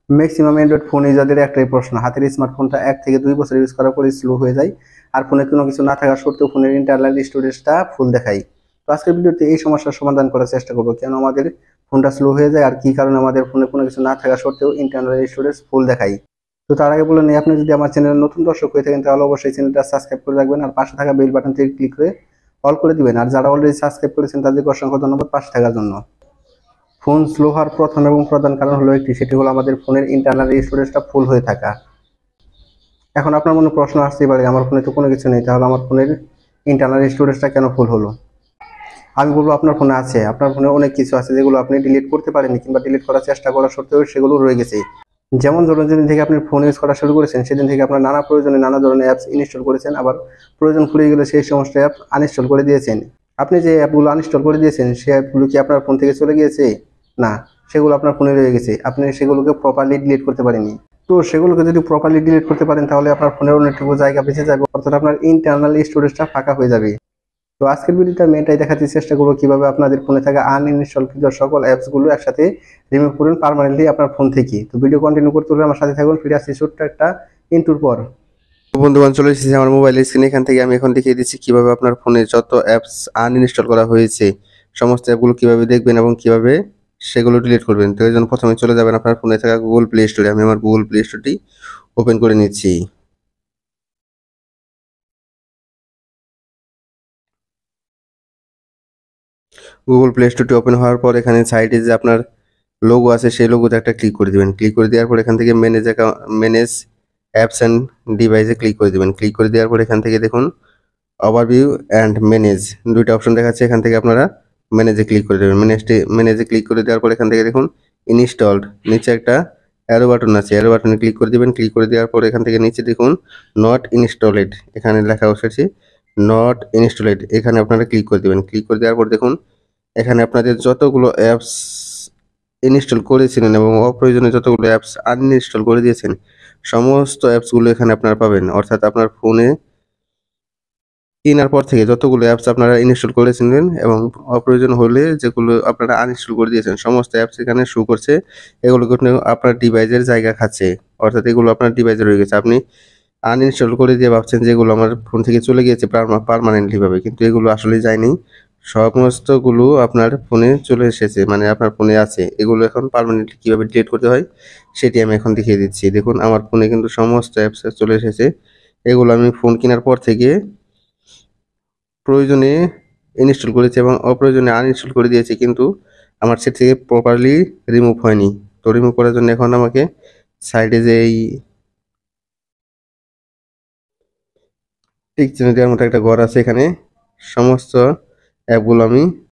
Maximum Android phone ইউজারদের একটাই প্রশ্ন, হাতের স্মার্টফোনটা 1 থেকে 2 বছর ইউজ করার পরে স্লো হয়ে যায় আর ফোনে কোনো কিছু না থাকা সত্ত্বেও ফোনের ইন্টারনাল স্টোরেজটা ফুল দেখায়। তো আজকের ভিডিওতে এই সমস্যার সমাধান করার চেষ্টা করবো, কেন আমাদের ফোনটা স্লো হয়ে যায় আর কি কারণে আমাদের ফোনে কোনো কিছু না থাকা সত্ত্বেও ইন্টারনাল স্টোরেজ ফুল দেখায়। তো তার আগে বলে নিই, আপনি যদি আমার চ্যানেলের নতুন দর্শক হয়ে থাকেন তাহলে অবশ্যই চ্যানেলটা সাবস্ক্রাইব করে রাখবেন আর পাশে থাকা বেল বাটন থেকে ক্লিক করে অল করে দিবেন। আর যারা অলরেডি সাবস্ক্রাইব করেছেন তাদেরকে অসংখ্য ধন্যবাদ পাশে থাকার জন্য। ফোন স্লো হওয়ার প্রথম এবং প্রধান কারণ হলো একটি, সেটি হলো আমাদের ফোনের ইন্টারনাল স্টোরেজটা ফুল হয়ে থাকা। এখন আপনার মনে প্রশ্ন আসতেই পারে, আমার ফোনে তো কোনো কিছু নেই, তাহলে আমার ফোনের ইন্টারনাল স্টোরেজটা কেন ফুল হলো? আমি বলবো আপনার ফোনে আছে, আপনার ফোনে অনেক কিছু আছে যেগুলো আপনি ডিলিট করতে পারেননি কিংবা ডিলিট করার চেষ্টা করা সত্ত্বেও সেগুলো রয়ে গেছে। যেমন ধরুন, যেদিন থেকে আপনি ফোন ইউজ করা শুরু করেছেন সেদিন থেকে আপনার নানা প্রয়োজনে নানা ধরনের অ্যাপস ইনস্টল করেছেন, আবার প্রয়োজন ফুরিয়ে গেলে সেই সমস্ত অ্যাপ আনইনস্টল করে দিয়েছেন। আপনি যে অ্যাপগুলো আনইনস্টল করে দিয়েছেন সেই অ্যাপগুলো কি আপনার ফোন থেকে চলে গিয়েছে? না, সেগুলো আপনার ফোনে রয়ে গেছে, আপনি সেগুলোকে প্রপারলি ডিলিট করতে পারেননি। তো সেগুলোকে যদি প্রপারলি ডিলিট করতে পারেন তাহলে আপনার ফোনের অনেকটুকু জায়গা বেঁচে যাবে, অর্থাৎ আপনার ইন্টারনাল স্টোরেজটা ফাঁকা হয়ে যাবে। তো আজকের ভিডিওতে আমি এটাই দেখাতে চেষ্টা করবো কিভাবে আপনাদের ফোনে থাকা আনইনস্টলকৃত সকল অ্যাপসগুলো একসাথে রিমুভ করুন পার্মানেন্টলি আপনার ফোন থেকে। তো ভিডিও কন্টিনিউ করতে হলে আমার সাথে থাকুন, ফিরে আসছি ছোট্ট একটা ইন্টুর পর। বন্ধুগণ, চলে এসেছি আমার মোবাইলের স্ক্রিনে। এখান থেকে আমি এখন দেখিয়ে দিচ্ছি কিভাবে আপনার ফোনে যত অ্যাপস আনইনস্টল করা হয়েছে সমস্ত অ্যাপগুলো কিভাবে দেখবেন এবং কিভাবে সেগুলো ডিলিট করবেন। তো এই জন্য প্রথমে চলে যাবেন আপনার ফোনে থাকা গুগল প্লে স্টোরে। আমি আমার গুগল প্লে স্টোরটি ওপেন করে নিচ্ছি। গুগল প্লে স্টোরটি ওপেন হওয়ার পর এখানে সাইডে যে আপনার লোগো আছে সেই লোগোতে একটা ক্লিক করে দিবেন। ক্লিক করে দেওয়ার পর এখান থেকে ম্যানেজ অ্যাপস অ্যান্ড ডিভাইসে ক্লিক করে দিবেন। ক্লিক করে দেওয়ার পর এখান থেকে দেখুন ওভারভিউ অ্যান্ড ম্যানেজ দুইটা অপশন দেখাচ্ছে, এখান থেকে আপনারা ম্যানেজে ক্লিক করে দেবেন। ম্যানেজে ক্লিক করে দেওয়ার পর এখান থেকে দেখুন ইনস্টলড, নিচে একটা অ্যারো বাটন আছে, অ্যারো বাটনে ক্লিক করে দিবেন। ক্লিক করে দেওয়ার পর এখান থেকে নিচে দেখুন নট ইনস্টলেড, এখানে লেখা বসেছে নট ইনস্টলেড, এখানে আপনারা ক্লিক করে দেবেন। ক্লিক করে দেওয়ার পর দেখুন এখানে আপনাদের যতগুলো অ্যাপস ইনস্টল করেছিলেন এবং অপ্রয়োজনীয় যতগুলো অ্যাপস আনইনস্টল করে দিয়েছেন সমস্ত অ্যাপসগুলো এখানে আপনারা পাবেন। অর্থাৎ আপনার ফোনে কেনার পর থেকে যতগুলো অ্যাপস আপনারা ইনস্টল করেছিলেন এবং অপ্রয়োজন হলে যেগুলো আপনারা আনইনস্টল করে দিয়েছেন সমস্ত অ্যাপস এখানে শো করছে। এগুলো কিন্তু আপনার ডিভাইসের জায়গা খাচ্ছে, অর্থাৎ এগুলো আপনার ডিভাইসে রয়ে গেছে। আপনি আনইনস্টল করে দিয়ে ভাবছেন যে এগুলো আমার ফোন থেকে চলে গিয়েছে পার্মানেন্টলি ভাবে, কিন্তু এগুলো আসলে যায়নি। সমস্তগুলো আপনার ফোনে চলে এসেছে, মানে আপনার ফোনে আছে। এগুলো এখন পার্মানেন্টলি কীভাবে ডিলিট করতে হয় সেটি আমি এখন দেখিয়ে দিচ্ছি। দেখুন আমার ফোনে কিন্তু সমস্ত অ্যাপস চলে এসেছে। এগুলো আমি ফোন কেনার পর থেকে প্রয়োজনে ইনস্টল করেছি এবং অপ্রয়োজনে আনইনস্টল করে দিয়েছি, কিন্তু আমার সেট থেকে প্রপারলি রিমুভ হয়নি। তো রিমুভ করার জন্য এখন আমাকে সাইডে যে এই টিক চিহ্ন দেওয়ার মতো একটা ঘর আছে, এখানে সমস্ত অ্যাপগুলো আমি